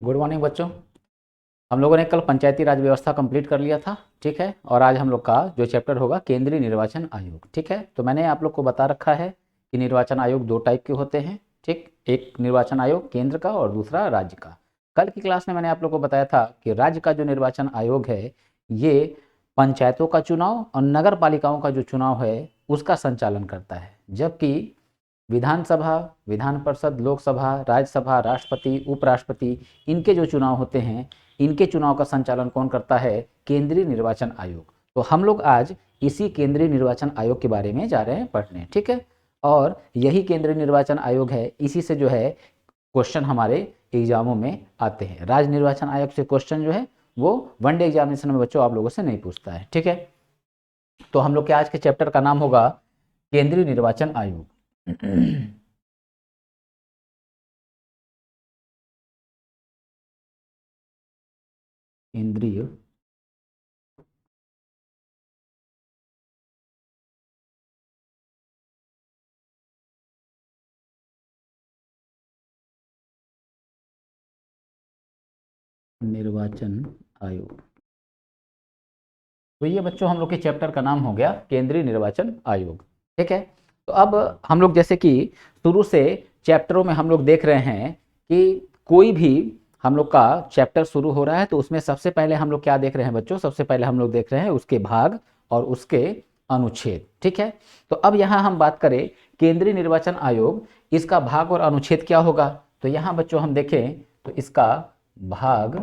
Good morning बच्चों। हम लोगों ने कल पंचायती राज व्यवस्था कंप्लीट कर लिया था, ठीक है। और आज हम लोग का जो चैप्टर होगा केंद्रीय निर्वाचन आयोग, ठीक है। तो मैंने आप लोग को बता रखा है कि निर्वाचन आयोग दो टाइप के होते हैं, ठीक। एक निर्वाचन आयोग केंद्र का और दूसरा राज्य का। कल की क्लास में मैंने आप लोग को बताया था कि राज्य का जो निर्वाचन आयोग है ये पंचायतों का चुनाव और नगर पालिकाओं का जो चुनाव है उसका संचालन करता है, जबकि विधानसभा, विधान परिषद, लोकसभा, राज्यसभा, राष्ट्रपति, उपराष्ट्रपति, इनके जो चुनाव होते हैं इनके चुनाव का संचालन कौन करता है? केंद्रीय निर्वाचन आयोग। तो हम लोग आज इसी केंद्रीय निर्वाचन आयोग के बारे में जा रहे हैं पढ़ने, ठीक है। और यही केंद्रीय निर्वाचन आयोग है, इसी से जो है क्वेश्चन हमारे एग्जामों में आते हैं। राज्य निर्वाचन आयोग से क्वेश्चन जो है वो वनडे एग्जामिनेशन में बच्चों आप लोगों से नहीं पूछता है, ठीक है। तो हम लोग के आज के चैप्टर का नाम होगा केंद्रीय निर्वाचन आयोग। केंद्रीय निर्वाचन आयोग। तो ये बच्चों हम लोग के चैप्टर का नाम हो गया केंद्रीय निर्वाचन आयोग, ठीक है। तो अब हम लोग जैसे कि शुरू से चैप्टरों में हम लोग देख रहे हैं कि कोई भी हम लोग का चैप्टर शुरू हो रहा है तो उसमें सबसे पहले हम लोग क्या देख रहे हैं बच्चों? सबसे पहले हम लोग देख रहे हैं उसके भाग और उसके अनुच्छेद, ठीक है। तो अब यहाँ हम बात करें केंद्रीय निर्वाचन आयोग, इसका भाग और अनुच्छेद क्या होगा? तो यहाँ बच्चों हम देखें तो इसका भाग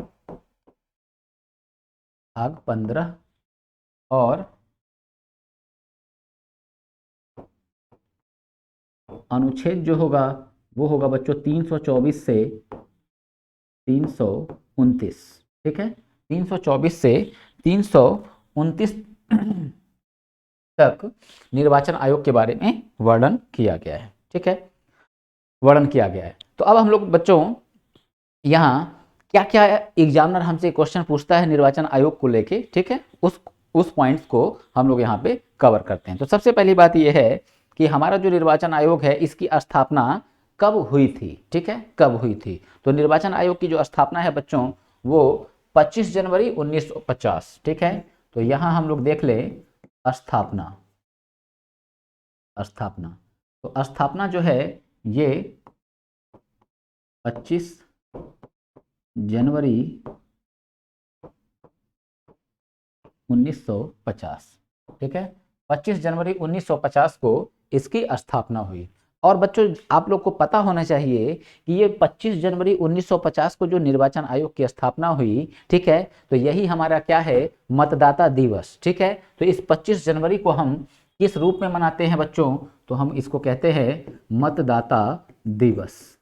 भाग 15 और अनुच्छेद जो होगा वो होगा बच्चों 324 से 329, ठीक है। 324 से 329 तक निर्वाचन आयोग के बारे में वर्णन किया गया है, ठीक है, वर्णन किया गया है। तो अब हम लोग बच्चों यहाँ क्या क्या एग्जामिनर हमसे क्वेश्चन पूछता है निर्वाचन आयोग को लेके, ठीक है, उस पॉइंट्स को हम लोग यहाँ पे कवर करते हैं। तो सबसे पहली बात यह है कि हमारा जो निर्वाचन आयोग है इसकी स्थापना कब हुई थी, ठीक है, कब हुई थी? तो निर्वाचन आयोग की जो स्थापना है बच्चों वो 25 जनवरी 1950, ठीक है। तो यहाँ हम लोग देख ले स्थापना, स्थापना। तो स्थापना जो है ये 25 जनवरी 1950, ठीक है। 25 जनवरी 1950 को इसकी स्थापना हुई। और बच्चों आप लोग को पता होना चाहिए कि ये 25 जनवरी 1950 को जो निर्वाचन आयोग की स्थापना हुई, ठीक है, तो यही हमारा क्या है? मतदाता दिवस, ठीक है। तो इस 25 जनवरी को हम किस रूप में मनाते हैं बच्चों? तो हम इसको कहते हैं मतदाता दिवस,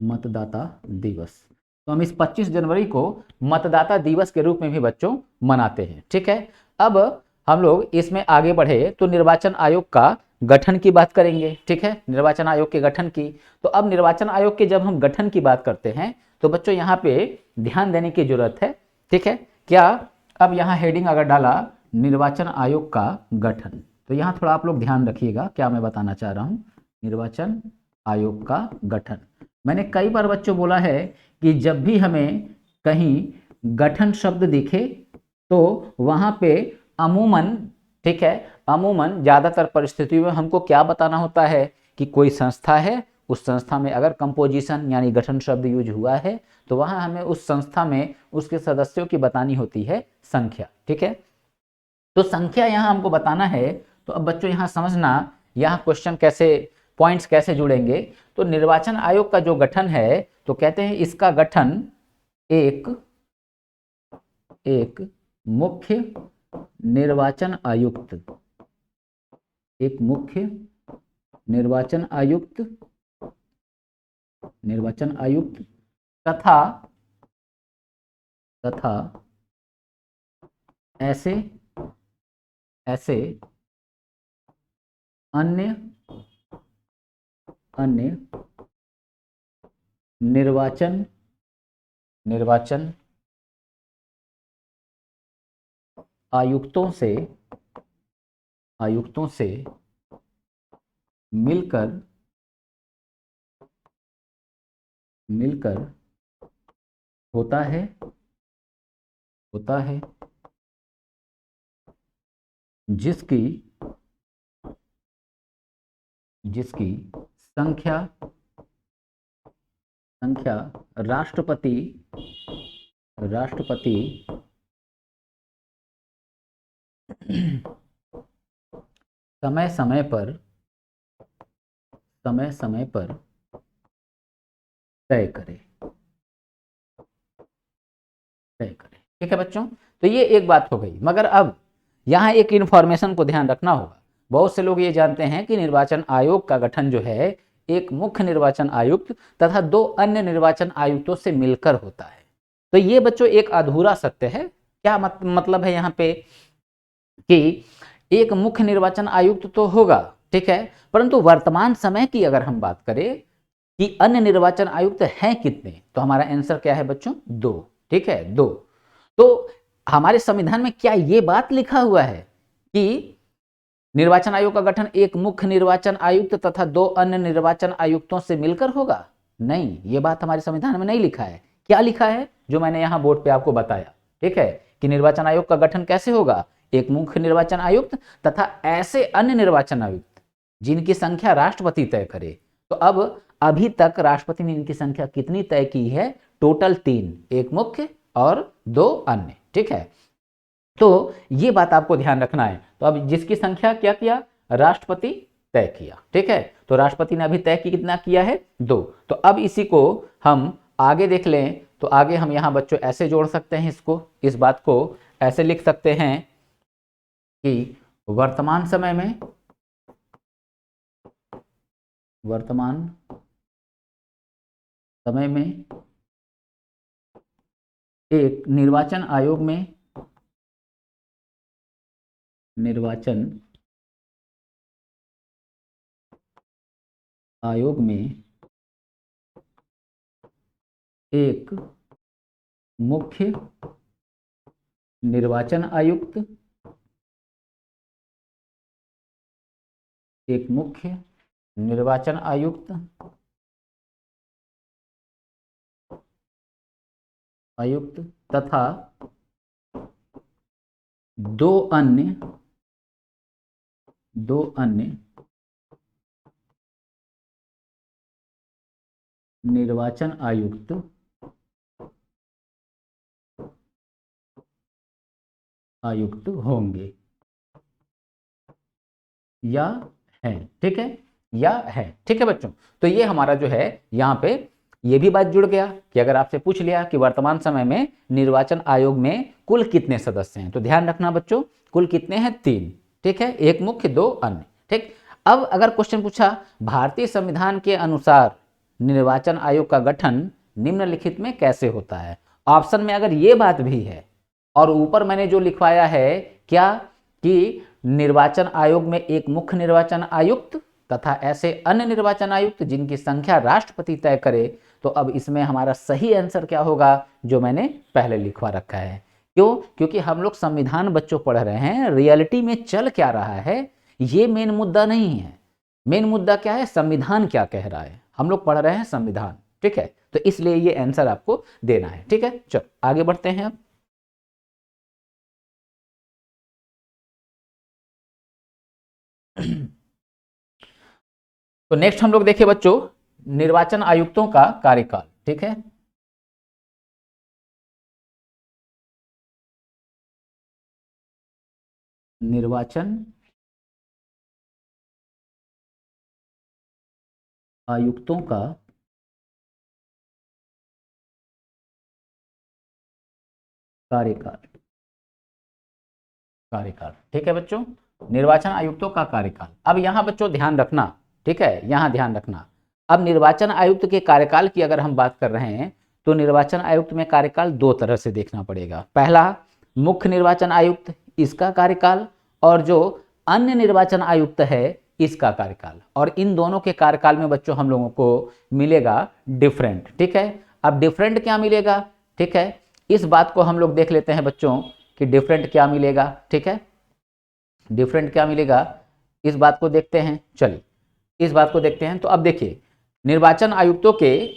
मतदाता दिवस। तो हम इस 25 जनवरी को मतदाता दिवस के रूप में भी बच्चों मनाते हैं, ठीक है। अब हम लोग इसमें आगे बढ़े तो निर्वाचन आयोग का गठन की बात करेंगे, ठीक है, निर्वाचन आयोग के गठन की। तो अब निर्वाचन आयोग के जब हम गठन की बात करते हैं तो बच्चों यहाँ पे ध्यान देने की जरूरत है, ठीक है। क्या? अब यहाँ हेडिंग अगर डाला निर्वाचन आयोग का गठन, तो यहाँ थोड़ा आप लोग ध्यान रखिएगा क्या मैं बताना चाह रहा हूँ। निर्वाचन आयोग का गठन, मैंने कई बार बच्चों बोला है कि जब भी हमें कहीं गठन शब्द दिखे तो वहां पे अमूमन, ठीक है, अमूमन ज़्यादातर परिस्थितियों में हमको क्या बताना होता है कि कोई संस्था है, उस संस्था में अगर कंपोजिशन यानी गठन शब्द यूज हुआ है तो वहां हमें उस संस्था में उसके सदस्यों की बतानी होती है संख्या, ठीक है। तो संख्या यहाँ हमको बताना है। तो अब बच्चों यहाँ समझना, यहाँ क्वेश्चन कैसे, पॉइंट्स कैसे जुड़ेंगे। तो निर्वाचन आयोग का जो गठन है तो कहते हैं इसका गठन एक एक मुख्य निर्वाचन आयुक्त, एक मुख्य निर्वाचन आयुक्त, निर्वाचन आयुक्त तथा तथा ऐसे ऐसे अन्य अन्य निर्वाचन निर्वाचन आयुक्तों से मिलकर मिलकर होता है जिसकी जिसकी संख्या राष्ट्रपति समय समय पर तय करे। ठीक है बच्चों, तो ये एक बात हो गई। मगर अब यहाँ एक इंफॉर्मेशन को ध्यान रखना होगा। बहुत से लोग ये जानते हैं कि निर्वाचन आयोग का गठन जो है एक मुख्य निर्वाचन आयुक्त तथा 2 अन्य निर्वाचन आयुक्तों से मिलकर होता है। तो ये बच्चों एक अधूरा सत्य है। क्या मतलब है यहाँ पे कि एक मुख्य निर्वाचन आयुक्त तो होगा, ठीक है, परंतु वर्तमान समय की अगर हम बात करें कि अन्य निर्वाचन आयुक्त हैं कितने, तो हमारा आंसर क्या है बच्चों? 2। ठीक है, 2। तो हमारे संविधान में क्या ये बात लिखा हुआ है कि निर्वाचन आयोग का गठन एक मुख्य निर्वाचन आयुक्त तथा 2 अन्य निर्वाचन आयुक्तों से मिलकर होगा? नहीं, ये बात हमारे संविधान में नहीं लिखा है। क्या लिखा है? जो मैंने यहाँ बोर्ड पे आपको बताया, ठीक है, कि निर्वाचन आयोग का गठन कैसे होगा? एक मुख्य निर्वाचन आयुक्त तथा ऐसे अन्य निर्वाचन आयुक्त जिनकी संख्या राष्ट्रपति तय करे। तो अब अभी तक राष्ट्रपति ने इनकी संख्या कितनी तय की है? टोटल 3, एक मुख्य और 2 अन्य। ठीक है, तो ये बात आपको ध्यान रखना है। तो अब जिसकी संख्या क्या किया? राष्ट्रपति तय किया। ठीक है, तो राष्ट्रपति ने अभी तय की कितना किया है? 2। तो अब इसी को हम आगे देख लें, तो आगे हम यहाँ बच्चों ऐसे जोड़ सकते हैं, इस बात को ऐसे लिख सकते हैं कि वर्तमान समय में एक निर्वाचन आयोग में एक मुख्य निर्वाचन आयुक्त तथा 2 अन्य निर्वाचन आयुक्त होंगे या है। ठीक है, या है। ठीक है बच्चों, तो ये हमारा जो है यहाँ पे ये भी बात जुड़ गया कि अगर आपसे पूछ लिया कि वर्तमान समय में निर्वाचन आयोग में कुल कितने सदस्य हैं, तो ध्यान रखना बच्चों, कुल कितने हैं? 3। ठीक है, एक मुख्य 2 अन्य। ठीक, अब अगर क्वेश्चन पूछा भारतीय संविधान के अनुसार निर्वाचन आयोग का गठन निम्नलिखित में कैसे होता है, ऑप्शन में अगर ये बात भी है और ऊपर मैंने जो लिखवाया है क्या कि निर्वाचन आयोग में एक मुख्य निर्वाचन आयुक्त तथा ऐसे अन्य निर्वाचन आयुक्त जिनकी संख्या राष्ट्रपति तय करे, तो अब इसमें हमारा सही आंसर क्या होगा? जो मैंने पहले लिखवा रखा है। क्यों? क्योंकि हम लोग संविधान बच्चों पढ़ रहे हैं, रियलिटी में चल क्या रहा है ये मेन मुद्दा नहीं है। मेन मुद्दा क्या है? संविधान क्या कह रहा है। हम लोग पढ़ रहे हैं संविधान। ठीक है, तो इसलिए ये आंसर आपको देना है। ठीक है, चलो आगे बढ़ते हैं। अब तो नेक्स्ट हम लोग देखिए बच्चों निर्वाचन आयुक्तों का कार्यकाल। ठीक है, निर्वाचन आयुक्तों का कार्यकाल। ठीक है बच्चों, निर्वाचन आयुक्तों का कार्यकाल। अब यहां बच्चों ध्यान रखना, ठीक है, यहां ध्यान रखना। अब निर्वाचन आयुक्त के कार्यकाल की अगर हम बात कर रहे हैं तो निर्वाचन आयुक्त में कार्यकाल 2 तरह से देखना पड़ेगा। पहला मुख्य निर्वाचन आयुक्त, इसका कार्यकाल, और जो अन्य निर्वाचन आयुक्त है इसका कार्यकाल। और इन दोनों के कार्यकाल में बच्चों हम लोगों को मिलेगा डिफरेंट। ठीक है, अब डिफरेंट क्या मिलेगा? ठीक है, इस बात को हम लोग देख लेते हैं बच्चों कि डिफरेंट क्या मिलेगा। ठीक है, डिफरेंट क्या मिलेगा इस बात को देखते हैं। चलिए इस बात को देखते हैं। तो अब देखिए निर्वाचन आयुक्तों के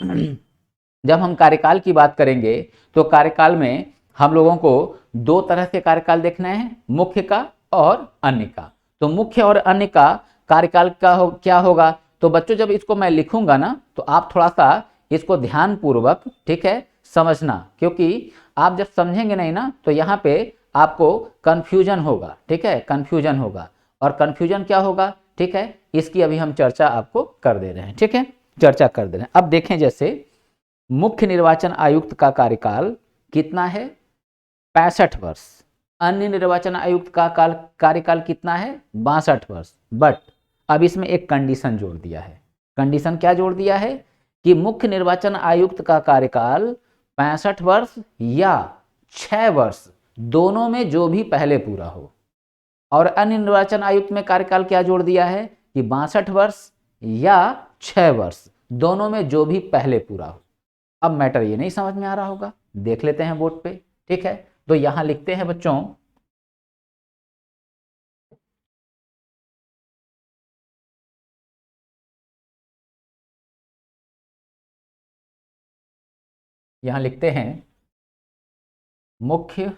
जब हम कार्यकाल की बात करेंगे तो कार्यकाल में हम लोगों को दो तरह से कार्यकाल देखना है, मुख्य का और अन्य का। तो मुख्य और अन्य का कार्यकाल का क्या होगा, तो बच्चों जब इसको मैं लिखूंगा ना तो आप थोड़ा सा इसको ध्यान पूर्वक, ठीक है, समझना, क्योंकि आप जब समझेंगे नहीं ना तो यहाँ पे आपको कंफ्यूजन होगा, ठीक है, कंफ्यूजन होगा। और कंफ्यूजन क्या होगा, ठीक है, इसकी अभी हम चर्चा आपको कर दे रहे हैं, ठीक है, चर्चा कर दे रहे हैं। अब देखें, जैसे मुख्य निर्वाचन आयुक्त का कार्यकाल कितना है, 65 वर्ष। अन्य निर्वाचन आयुक्त का कार्यकाल कितना है, 62 वर्ष। बट अब इसमें एक कंडीशन जोड़ दिया है। कंडीशन क्या जोड़ दिया है कि मुख्य निर्वाचन आयुक्त का कार्यकाल 65 वर्ष या 6 वर्ष दोनों में जो भी पहले पूरा हो। और अन्य निर्वाचन आयुक्त में कार्यकाल क्या जोड़ दिया है कि 62 वर्ष या 6 वर्ष दोनों में जो भी पहले पूरा हो। अब मैटर ये नहीं समझ में आ रहा होगा, देख लेते हैं बोर्ड पे, ठीक है। तो यहां लिखते हैं बच्चों, यहां लिखते हैं मुख्य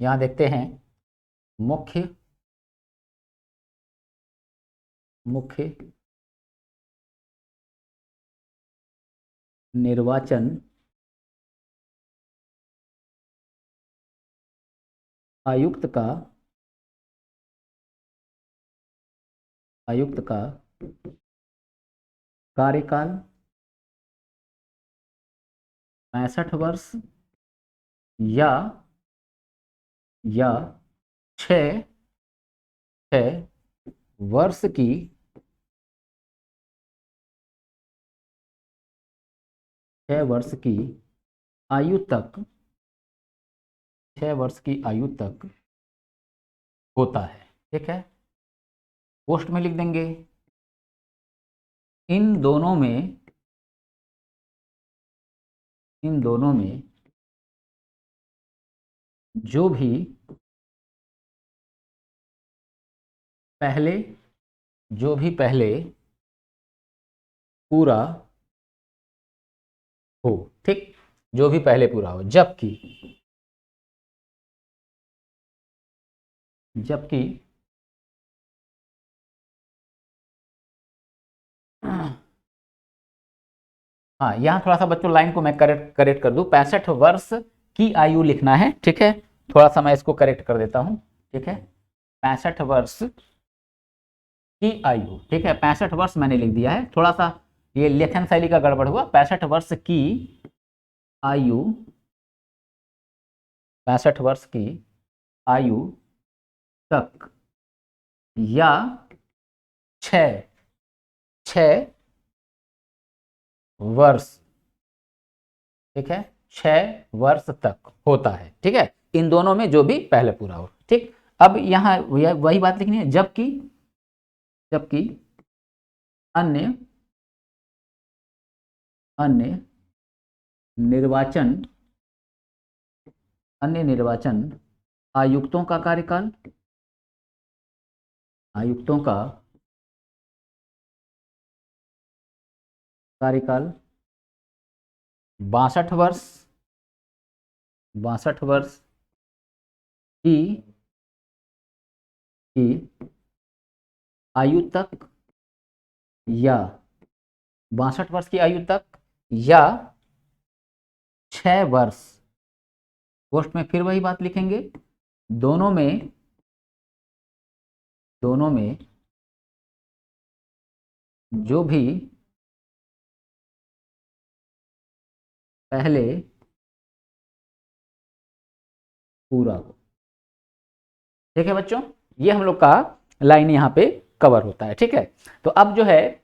यहां देखते हैं मुख्य मुख्य निर्वाचन आयुक्त का कार्यकाल 65 वर्ष या 6 वर्ष की आयु तक 6 वर्ष की आयु तक होता है, ठीक है। पोस्ट में लिख देंगे, इन दोनों में जो भी पहले पूरा हो, ठीक, जो भी पहले पूरा हो, जबकि हाँ, यहाँ थोड़ा सा बच्चों लाइन को मैं करेक्ट कर दूं, 65 वर्ष की आयु लिखना है, ठीक है। थोड़ा सा मैं इसको करेक्ट कर देता हूं, ठीक है, 65 वर्ष की आयु, ठीक है, 65 वर्ष मैंने लिख दिया है, थोड़ा सा ये लेखन शैली का गड़बड़ हुआ। 65 वर्ष की आयु, 65 वर्ष की आयु तक या 6 वर्ष, ठीक है, 6 वर्ष तक होता है, ठीक है, इन दोनों में जो भी पहले पूरा हो, ठीक। अब यहाँ वही बात लिखनी है, जबकि अन्य निर्वाचन आयुक्तों का कार्यकाल 62 वर्ष की आयु तक या 62 वर्ष की आयु तक या 6 वर्ष, पोस्ट में फिर वही बात लिखेंगे, दोनों में जो भी पहले पूरा हो, ठीक है बच्चों। ये हम लोग का लाइन यहाँ पे कवर होता है, ठीक है। तो अब जो है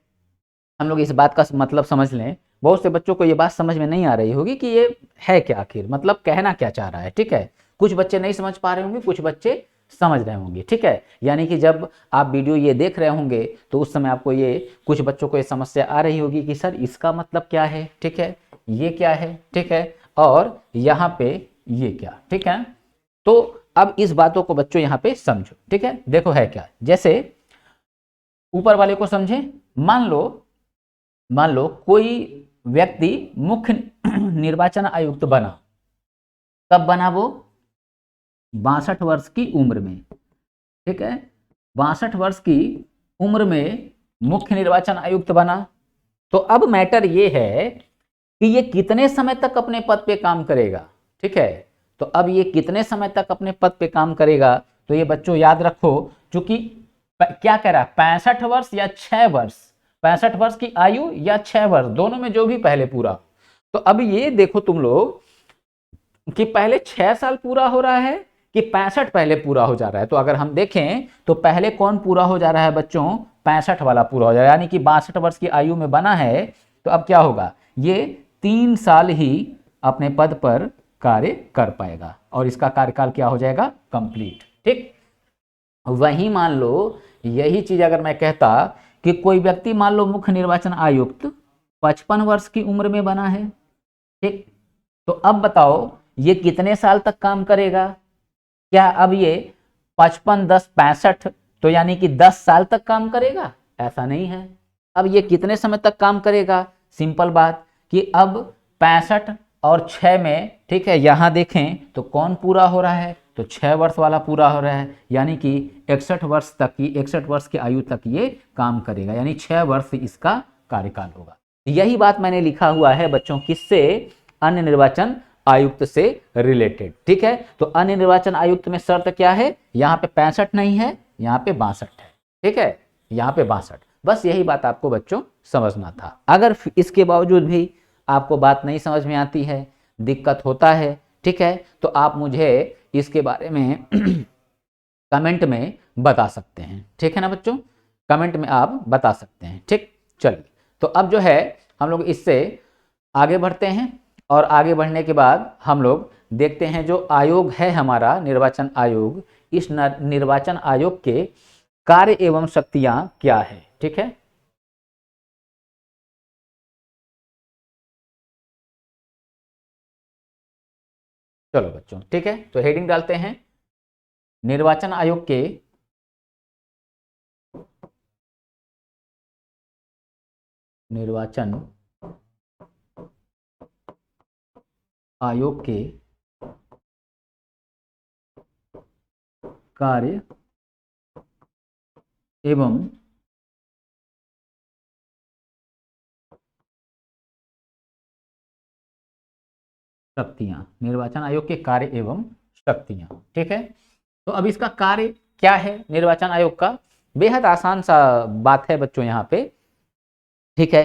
हम लोग इस बात का मतलब समझ लें, बहुत से बच्चों को ये बात समझ में नहीं आ रही होगी कि ये है क्या, आखिर मतलब कहना क्या चाह रहा है, ठीक है। कुछ बच्चे नहीं समझ पा रहे होंगे, कुछ बच्चे समझ रहे होंगे, ठीक है। यानी कि जब आप वीडियो ये देख रहे होंगे तो उस समय आपको ये, कुछ बच्चों को ये समस्या आ रही होगी कि सर इसका मतलब क्या है, ठीक है, ये क्या है, ठीक है, और यहाँ पे ये क्या, ठीक है। तो अब इस बातों को बच्चों यहाँ पे समझो, ठीक है। देखो है क्या, जैसे ऊपर वाले को समझे। मान लो कोई व्यक्ति मुख्य निर्वाचन आयुक्त बना। कब बना वो? 62 वर्ष की उम्र में, ठीक है। 62 वर्ष की उम्र में मुख्य निर्वाचन आयुक्त बना। तो अब मैटर ये है कि ये कितने समय तक अपने पद पे काम करेगा, ठीक है। तो अब ये कितने समय तक अपने पद पे काम करेगा, तो ये बच्चों याद रखो, क्योंकि क्या कह रहा है, 65 वर्ष या 6 वर्ष, 65 वर्ष की आयु या 6 वर्ष, दोनों में जो भी पहले पूरा। तो अब ये देखो तुम लोग कि पहले 6 साल पूरा हो रहा है कि 65 पहले पूरा हो जा रहा है। तो अगर हम देखें तो पहले कौन पूरा हो जा रहा है बच्चों? 65 वाला पूरा हो जा रहा है, यानी कि 62 वर्ष की आयु में बना है। तो अब क्या होगा, ये 3 साल ही अपने पद पर कार्य कर पाएगा और इसका कार्यकाल क्या हो जाएगा? कंप्लीट, ठीक। वही मान लो यही चीज अगर मैं कहता कि कोई व्यक्ति मान लो मुख्य निर्वाचन आयुक्त 55 वर्ष की उम्र में बना है, ठीक। तो अब बताओ ये कितने साल तक काम करेगा? क्या अब ये 55 10 65, तो यानी कि 10 साल तक काम करेगा? ऐसा नहीं है। अब ये कितने समय तक काम करेगा? सिंपल बात कि अब 65 और 6 में, ठीक है, यहां देखें तो कौन पूरा हो रहा है? तो 6 वर्ष वाला पूरा हो रहा है, यानी कि 61 वर्ष तक की, 61 वर्ष की आयु तक ये काम करेगा, यानी 6 वर्ष इसका कार्यकाल होगा। यही बात मैंने लिखा हुआ है बच्चों, किससे? अन्य निर्वाचन आयुक्त से रिलेटेड, ठीक है। तो अन्य निर्वाचन आयुक्त में शर्त क्या है? यहाँ पे 65 नहीं है, यहाँ पे 62 है, ठीक है, यहाँ पे 62। बस यही बात आपको बच्चों समझना था। अगर इसके बावजूद भी आपको बात नहीं समझ में आती है, दिक्कत होता है, ठीक है, तो आप मुझे इसके बारे में कमेंट में बता सकते हैं, ठीक है ना बच्चों। कमेंट में आप बता सकते हैं, ठीक। चलिए, तो अब जो है हम लोग इससे आगे बढ़ते हैं और आगे बढ़ने के बाद हम लोग देखते हैं जो आयोग है हमारा निर्वाचन आयोग, इस निर्वाचन आयोग के कार्य एवं शक्तियां क्या है, ठीक है। चलो बच्चों, ठीक है, तो हेडिंग डालते हैं निर्वाचन आयोग के निर्वाचन आयोग के कार्य एवं शक्तियां, निर्वाचन आयोग के कार्य एवं शक्तियां, ठीक है। तो अब इसका कार्य क्या है निर्वाचन आयोग का? बेहद आसान सा बात है बच्चों यहाँ पे, ठीक है।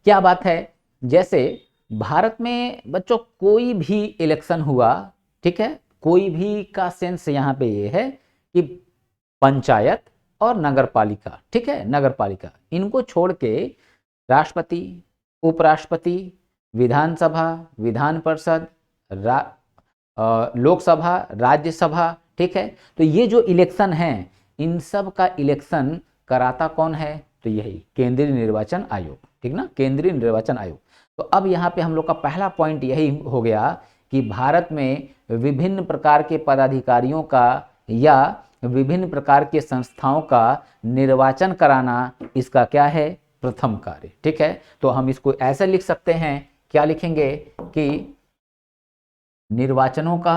क्या बात है, जैसे भारत में बच्चों कोई भी इलेक्शन हुआ, ठीक है, कोई भी का सेंस यहाँ पे ये है कि पंचायत और नगर पालिका, ठीक है, नगर पालिका, इनको छोड़ के राष्ट्रपति, उपराष्ट्रपति, विधानसभा, विधान परिषद, लोकसभा, राज्यसभा, ठीक है। तो ये जो इलेक्शन है, इन सब का इलेक्शन कराता कौन है? तो यही केंद्रीय निर्वाचन आयोग, ठीक ना, केंद्रीय निर्वाचन आयोग। तो अब यहाँ पे हम लोग का पहला पॉइंट यही हो गया कि भारत में विभिन्न प्रकार के पदाधिकारियों का या विभिन्न प्रकार के संस्थाओं का निर्वाचन कराना इसका क्या है? प्रथम कार्य, ठीक है। तो हम इसको ऐसे लिख सकते हैं, क्या लिखेंगे कि निर्वाचनों का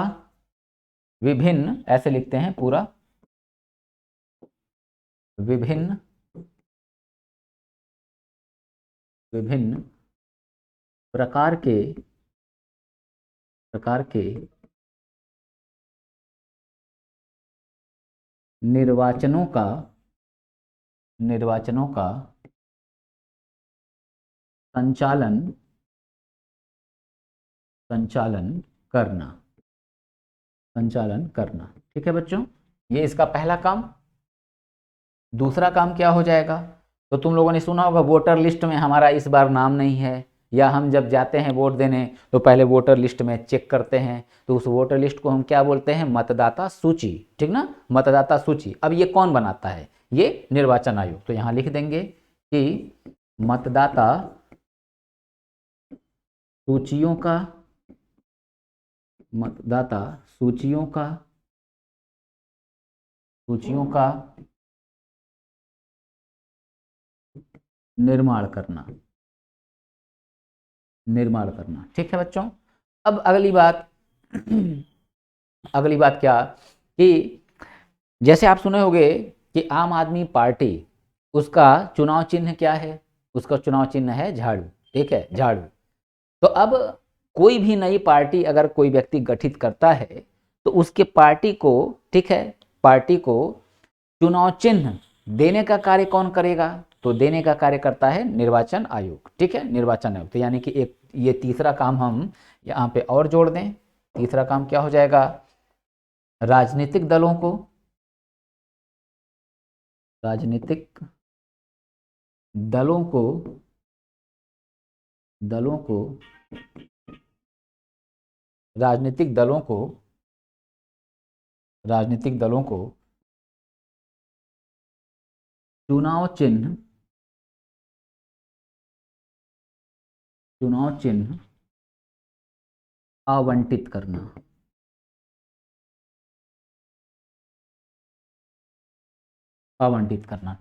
विभिन्न, ऐसे लिखते हैं पूरा, विभिन्न विभिन्न प्रकार के निर्वाचनों का संचालन करना, ठीक है बच्चों। ये इसका पहला काम। दूसरा काम क्या हो जाएगा? तो तुम लोगों ने सुना होगा वोटर लिस्ट में हमारा इस बार नाम नहीं है, या हम जब जाते हैं वोट देने तो पहले वोटर लिस्ट में चेक करते हैं, तो उस वोटर लिस्ट को हम क्या बोलते हैं? मतदाता सूची, ठीक ना, मतदाता सूची। अब ये कौन बनाता है? ये निर्वाचन आयोग। तो यहाँ लिख देंगे कि मतदाता सूचियों का सूचियों का निर्माण करना, ठीक है बच्चों। अब अगली बात अगली बात क्या कि जैसे आप सुने होंगे कि आम आदमी पार्टी, उसका चुनाव चिन्ह क्या है? उसका चुनाव चिन्ह है झाड़ू, ठीक है, झाड़ू। तो अब कोई भी नई पार्टी अगर कोई व्यक्ति गठित करता है तो उसके पार्टी को, ठीक है, पार्टी को चुनाव चिन्ह देने का कार्य कौन करेगा? तो देने का कार्य करता है निर्वाचन आयोग, ठीक है, निर्वाचन आयोग। तो यानी कि एक ये तीसरा काम हम यहाँ पे और जोड़ दें। तीसरा काम क्या हो जाएगा? राजनीतिक दलों को, राजनीतिक दलों को दलों को राजनीतिक दलों को राजनीतिक दलों को चुनाव चिन्ह आवंटित करना,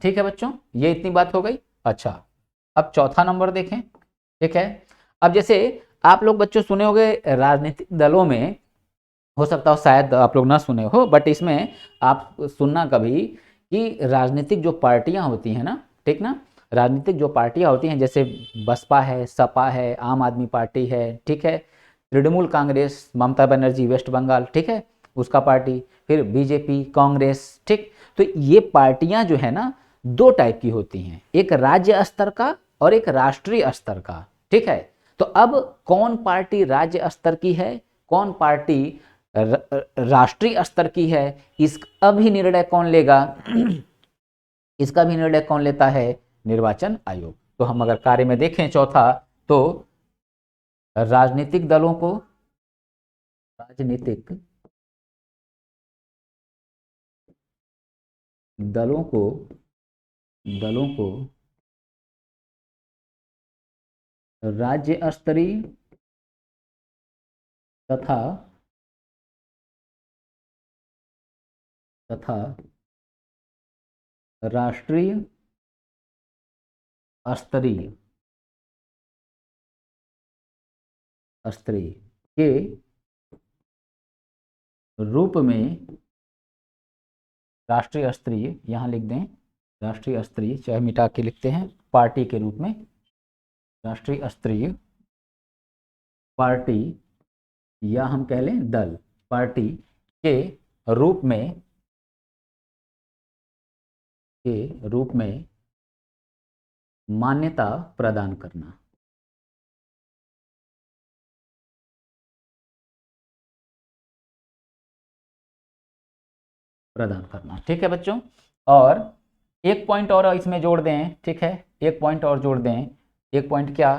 ठीक है बच्चों, ये इतनी बात हो गई। अच्छा, अब चौथा नंबर देखें, ठीक है। अब जैसे आप लोग बच्चों सुने होंगे राजनीतिक दलों में, हो सकता हो शायद आप लोग ना सुने हो, बट इसमें आप सुनना कभी कि राजनीतिक जो पार्टियां होती हैं ना, ठीक ना, राजनीतिक जो पार्टियां होती हैं जैसे बसपा है, सपा है, आम आदमी पार्टी है, ठीक है, तृणमूल कांग्रेस, ममता बनर्जी वेस्ट बंगाल, ठीक है, उसका पार्टी, फिर बीजेपी, कांग्रेस, ठीक। तो ये पार्टियां जो है ना, दो टाइप की होती हैं, एक राज्य स्तर का और एक राष्ट्रीय स्तर का, ठीक है। तो अब कौन पार्टी राज्य स्तर की है, कौन पार्टी राष्ट्रीय स्तर की है, इसका भी निर्णय कौन लेगा? इसका भी निर्णय कौन लेता है? निर्वाचन आयोग। तो हम अगर कार्य में देखें चौथा, तो राजनीतिक दलों को राजनीतिक दलों को दलों को राज्य स्तरीय तथा राष्ट्रीय स्तरीय के रूप में, राष्ट्रीय स्तरीय यहां लिख दें, राष्ट्रीय स्तरीय चाहे मिटा के लिखते हैं, पार्टी के रूप में, राष्ट्रीय स्तरीय पार्टी या हम कह लें दल, पार्टी के रूप में मान्यता प्रदान करना, ठीक है बच्चों। और एक पॉइंट और इसमें जोड़ दें, ठीक है, एक पॉइंट और जोड़ दें। एक पॉइंट क्या?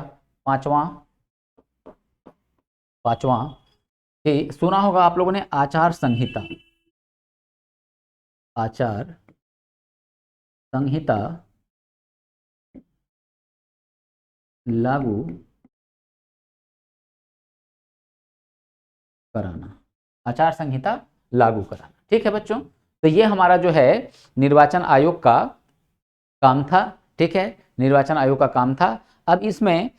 पांचवा कि सुना होगा आप लोगों ने आचार संहिता, आचार संहिता लागू कराना, आचार संहिता लागू कराना, ठीक है बच्चों। तो ये हमारा जो है निर्वाचन आयोग का काम था, ठीक है, निर्वाचन आयोग का काम था। अब इसमें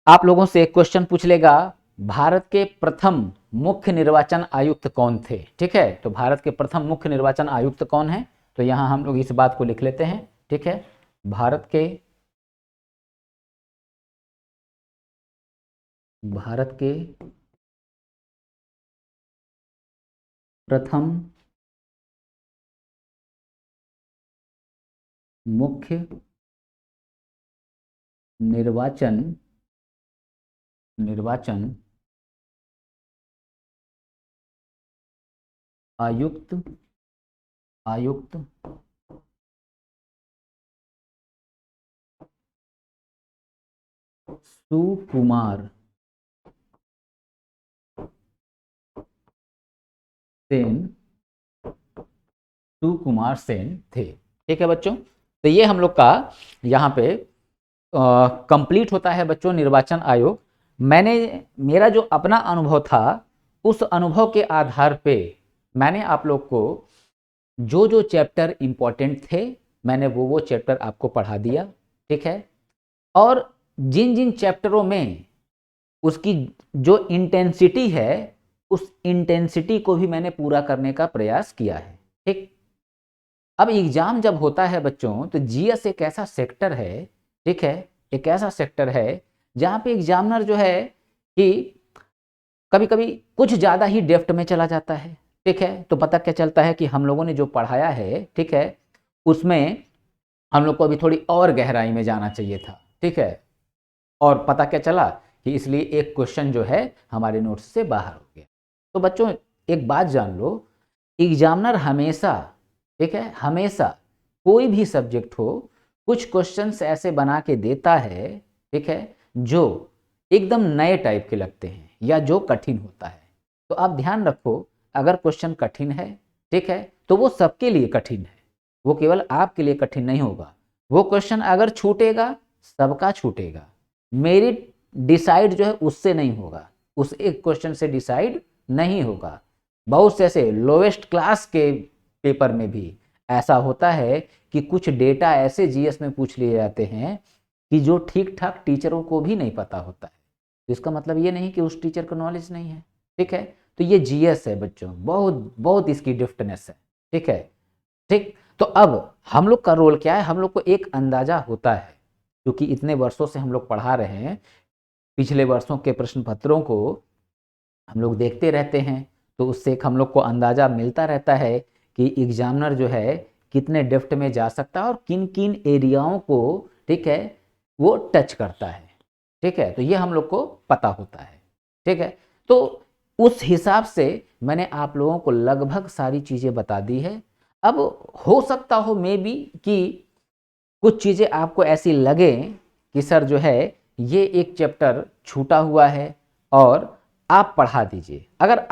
आप लोगों से एक क्वेश्चन पूछ लेगा, भारत के प्रथम मुख्य निर्वाचन आयुक्त कौन थे? ठीक है, तो भारत के प्रथम मुख्य निर्वाचन आयुक्त कौन है? तो यहां हम लोग इस बात को लिख लेते हैं, ठीक है, भारत के प्रथम मुख्य निर्वाचन आयुक्त सुकुमार सेन थे, ठीक है बच्चों। तो ये हम लोग का यहाँ पे कंप्लीट होता है बच्चों निर्वाचन आयोग। मेरा जो अपना अनुभव था, उस अनुभव के आधार पे मैंने आप लोग को जो जो चैप्टर इंपॉर्टेंट थे मैंने वो चैप्टर आपको पढ़ा दिया, ठीक है। और जिन जिन चैप्टरों में उसकी जो इंटेंसिटी है उस इंटेंसिटी को भी मैंने पूरा करने का प्रयास किया है, ठीक। अब एग्जाम जब होता है बच्चों तो जीएस एक ऐसा सेक्टर है, ठीक है, एक ऐसा सेक्टर है जहाँ पे एग्जामिनर जो है कि कभी कभी कुछ ज़्यादा ही डेप्थ में चला जाता है, ठीक है। तो पता क्या चलता है कि हम लोगों ने जो पढ़ाया है, ठीक है, उसमें हम लोग को अभी थोड़ी और गहराई में जाना चाहिए था, ठीक है। और पता क्या चला कि इसलिए एक क्वेश्चन जो है हमारे नोट्स से बाहर हो गया। तो बच्चों एक बात जान लो, एग्जामिनर हमेशा, ठीक है, हमेशा कोई भी सब्जेक्ट हो कुछ क्वेश्चंस ऐसे बना के देता है, ठीक है, जो एकदम नए टाइप के लगते हैं या जो कठिन होता है। तो आप ध्यान रखो, अगर क्वेश्चन कठिन है, ठीक है, तो वो सबके लिए कठिन है, वो केवल आपके लिए कठिन नहीं होगा। वो क्वेश्चन अगर छूटेगा सबका छूटेगा, मेरिट डिसाइड जो है उससे नहीं होगा, उस एक क्वेश्चन से डिसाइड नहीं होगा। बहुत से ऐसे लोवेस्ट क्लास के पेपर में भी ऐसा होता है कि कुछ डेटा ऐसे जीएस में पूछ लिए जाते हैं कि जो ठीक ठाक टीचरों को भी नहीं पता होता है। तो इसका मतलब ये नहीं कि उस टीचर को नॉलेज नहीं है, ठीक है। तो ये जीएस है बच्चों, बहुत बहुत इसकी डिफ्टनेस है, ठीक है, ठीक। तो अब हम लोग का रोल क्या है, हम लोग को एक अंदाजा होता है, क्योंकि इतने वर्षों से हम लोग पढ़ा रहे हैं, पिछले वर्षों के प्रश्न पत्रों को हम लोग देखते रहते हैं, तो उससे एक हम लोग को अंदाजा मिलता रहता है कि एग्जामिनर जो है कितने डेप्थ में जा सकता है और किन किन एरियाओं को, ठीक है, वो टच करता है, ठीक है। तो ये हम लोग को पता होता है, ठीक है। तो उस हिसाब से मैंने आप लोगों को लगभग सारी चीज़ें बता दी है। अब हो सकता हो मे बी कि कुछ चीज़ें आपको ऐसी लगे कि सर जो है ये एक चैप्टर छूटा हुआ है और आप पढ़ा दीजिए। अगर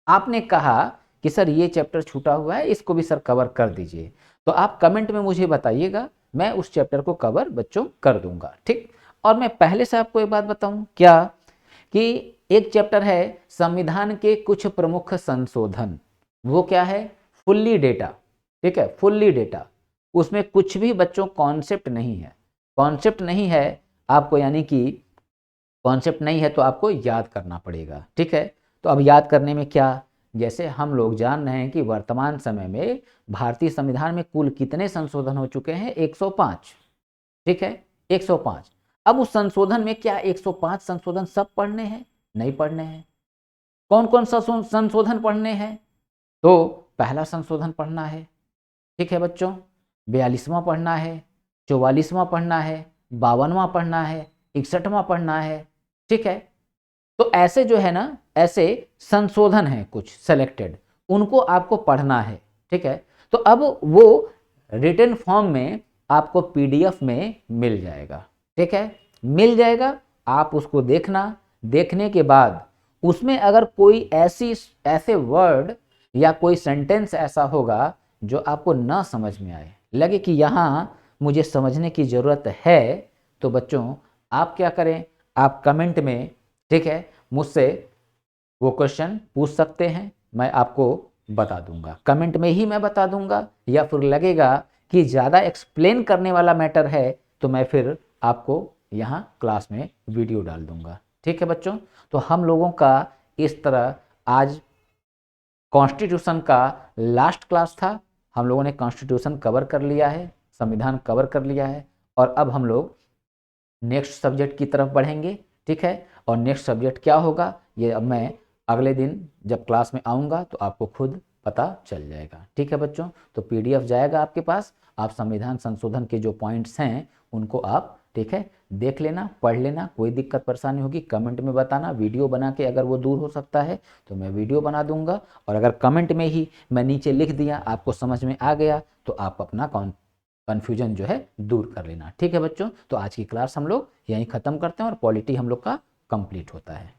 आपने कहा कि सर ये चैप्टर छूटा हुआ है, इसको भी सर कवर कर दीजिए, तो आप कमेंट में मुझे बताइएगा, मैं उस चैप्टर को कवर बच्चों कर दूंगा, ठीक। और मैं पहले से आपको एक बात बताऊं क्या, कि एक चैप्टर है संविधान के कुछ प्रमुख संशोधन, वो क्या है, फुल्ली डेटा, ठीक है, फुल्ली डेटा। उसमें कुछ भी बच्चों कॉन्सेप्ट नहीं है, कॉन्सेप्ट नहीं है आपको, यानी कि कॉन्सेप्ट नहीं है तो आपको याद करना पड़ेगा, ठीक है। तो अब याद करने में क्या, जैसे हम लोग जान रहे हैं कि वर्तमान समय में भारतीय संविधान में कुल कितने संशोधन हो चुके हैं, 105, ठीक है, 105। अब उस संशोधन में क्या 105 संशोधन सब पढ़ने हैं, नहीं पढ़ने हैं। कौन कौन सा संशोधन पढ़ने हैं, तो पहला संशोधन पढ़ना है, ठीक है बच्चों, 42वां पढ़ना है, 44वां पढ़ना है, 52वां पढ़ना है, 61वां पढ़ना है, ठीक है। तो ऐसे जो है ना, ऐसे संशोधन है कुछ सेलेक्टेड, उनको आपको पढ़ना है, ठीक है। तो अब वो रिटन फॉर्म में आपको पीडीएफ में मिल जाएगा, ठीक है, मिल जाएगा। आप उसको देखना, देखने के बाद उसमें अगर कोई ऐसे वर्ड या कोई सेंटेंस ऐसा होगा जो आपको ना समझ में आए, लगे कि यहाँ मुझे समझने की ज़रूरत है, तो बच्चों आप क्या करें, आप कमेंट में, ठीक है, मुझसे वो क्वेश्चन पूछ सकते हैं, मैं आपको बता दूंगा, कमेंट में ही मैं बता दूंगा। या फिर लगेगा कि ज़्यादा एक्सप्लेन करने वाला मैटर है तो मैं फिर आपको यहाँ क्लास में वीडियो डाल दूंगा, ठीक है बच्चों। तो हम लोगों का इस तरह आज कॉन्स्टिट्यूशन का लास्ट क्लास था, हम लोगों ने कॉन्स्टिट्यूशन कवर कर लिया है, संविधान कवर कर लिया है, और अब हम लोग नेक्स्ट सब्जेक्ट की तरफ बढ़ेंगे, ठीक है। और नेक्स्ट सब्जेक्ट क्या होगा ये अब मैं अगले दिन जब क्लास में आऊँगा तो आपको खुद पता चल जाएगा, ठीक है बच्चों। तो पीडीएफ जाएगा आपके पास, आप संविधान संशोधन के जो पॉइंट्स हैं उनको आप, ठीक है, देख लेना, पढ़ लेना। कोई दिक्कत परेशानी होगी कमेंट में बताना, वीडियो बना के अगर वो दूर हो सकता है तो मैं वीडियो बना दूंगा, और अगर कमेंट में ही मैं नीचे लिख दिया आपको समझ में आ गया तो आप अपना कन्फ्यूजन जो है दूर कर लेना, ठीक है बच्चों। तो आज की क्लास हम लोग यहीं ख़त्म करते हैं और पॉलिटी हम लोग का कंप्लीट होता है।